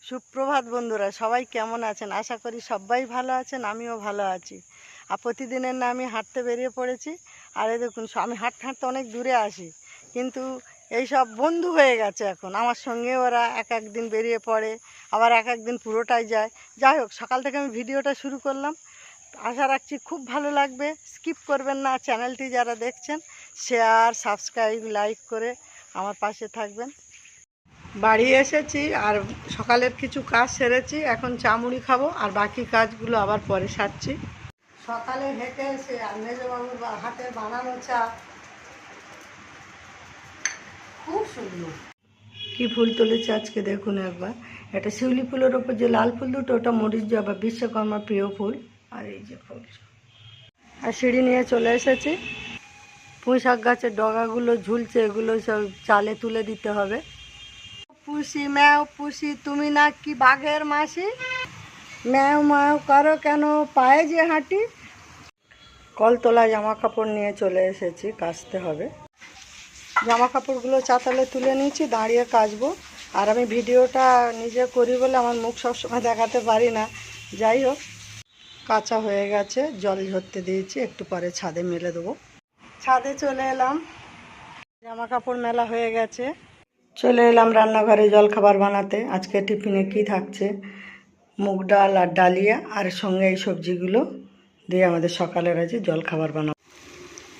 সুপ্রভাত বন্ধুরা, সবাই কেমন আছেন? আশা করি সবাই ভালো আছেন, আমিও ভালো আছি। আর প্রতিদিনের না আমি হাঁটতে বেরিয়ে পড়েছি। আর এই দেখুন, আমি হাঁটতে হাঁটতে অনেক দূরে আসি, কিন্তু এই সব বন্ধু হয়ে গেছে এখন আমার সঙ্গে। ওরা এক একদিন বেরিয়ে পড়ে, আবার এক একদিন পুরোটাই যায়। যাই হোক, সকাল থেকে আমি ভিডিওটা শুরু করলাম, আশা রাখছি খুব ভালো লাগবে। স্কিপ করবেন না, চ্যানেলটি যারা দেখছেন শেয়ার, সাবস্ক্রাইব, লাইক করে আমার পাশে থাকবেন। বাড়ি এসেছি আর সকালের কিছু কাজ সেরেছি, এখন চা মুড়ি খাবো, আর বাকি কাজগুলো আবার পরে সারছি। সকালে হেঁটে এসে আর মেজবাবুর হাতের বানানো চা খুব সুন্দর। কি ফুল তুলেছে আজকে দেখুন একবার। এটা শিউলি ফুলের ওপর যে লাল ফুল দুটো, ওটা মরিচ জবা, বিশ্বকর্মার প্রিয় ফুল। আর এই যে ফুল, আর সিঁড়ি নিয়ে চলে এসেছি। পুঁই শাক গাছের ডগাগুলো ঝুলছে, এগুলো সব চালে তুলে দিতে হবে। পুষি ম্যাও পুষি, তুমি না কি বাঘের মাসি, ম্যাও ম্যাও করো কেন পায়ে যে হাঁটি। কলতলা জামা কাপড় নিয়ে চলে এসেছি, কাচতে হবে। জামা কাপড়গুলো চাতালে তুলে নিয়েছি, দাঁড়িয়ে কাচবো। আর আমি ভিডিওটা নিজে করি বলে আমার মুখ সবসময় দেখাতে পারি না। যাই হোক, কাঁচা হয়ে গেছে, জল ঝরতে দিয়েছি, একটু পরে ছাদে মেলে দেবো। ছাদে চলে এলাম, জামা কাপড় মেলা হয়ে গেছে। চলে এলাম রান্নাঘরে জলখাবার বানাতে। আজকে টিফিনে কি থাকছে, মুগ ডাল আর ডালিয়া, আর সঙ্গে এই সবজিগুলো দিয়ে আমাদের সকালের আজ জলখাবার বানাবো।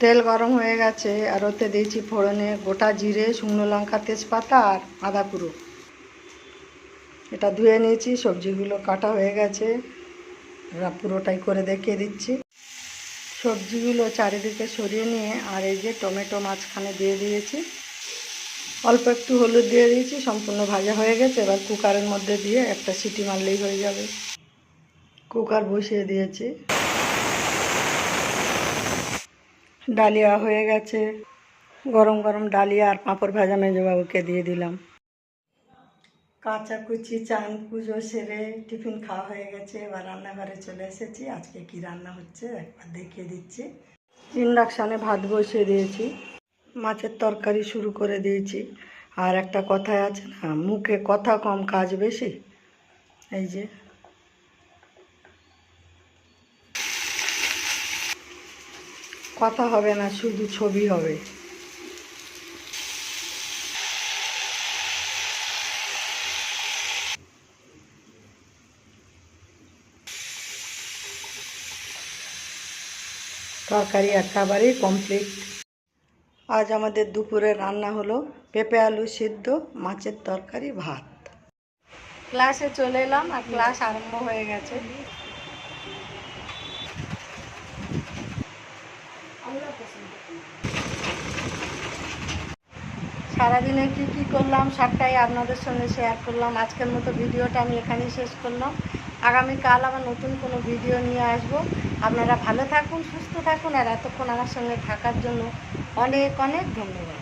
তেল গরম হয়ে গেছে, আর ওতে দিয়েছি ফোড়নে গোটা জিরে, শুকনো লঙ্কা, তেজপাতা আর আদা গুঁড়ো। এটা ধুয়ে নিয়েছি, সবজিগুলো কাটা হয়ে গেছে, পুরোটাই করে দেখিয়ে দিচ্ছি। সবজিগুলো চারিদিকে সরিয়ে নিয়ে, আর এই যে টমেটো মাঝখানে দিয়ে দিয়েছি, অল্প একটু হলুদ দিয়ে দিয়েছি। সম্পূর্ণ ভাজা হয়ে গেছে, এবার কুকারের মধ্যে দিয়ে একটা সিটি মারলেই হয়ে যাবে। কুকার বসিয়ে দিয়েছি। ডালিয়া হয়ে গেছে, গরম গরম ডালিয়া আর পাঁপড় ভাজা মেজবাবুকে দিয়ে দিলাম। কাঁচা কুচি চান পুজো সেরে টিফিন খাওয়া হয়ে গেছে, এবার রান্নাঘরে চলে এসেছি। আজকে কি রান্না হচ্ছে একবার দেখিয়ে দিচ্ছি। ইন্ডাকশানে ভাত বসিয়ে দিয়েছি, মাছের তরকারি শুরু করে দিয়েছি। আর একটা কথায় আছে না, মুখে কথা কম কাজ বেশি। এই যে কথা হবে না, শুধু ছবি হবে। তরকারি একেবারেই কমপ্লিট। আজ আমাদের দুপুরে রান্না হলো পেঁপে আলু সিদ্ধ, মাছের তরকারি, ভাত। ক্লাসে চলে এলাম, আর ক্লাস আরম্ভ হয়ে গেছে। সারাদিনে কি কি করলাম সবটাই আপনাদের সঙ্গে শেয়ার করলাম। আজকের মতো ভিডিওটা আমি এখানেই শেষ করলাম। আগামীকাল আবার নতুন কোনো ভিডিও নিয়ে আসব। আপনারা ভালো থাকুন, সুস্থ থাকুন, আর এতক্ষণ আমার সঙ্গে থাকার জন্য অনেক অনেক ধন্যবাদ।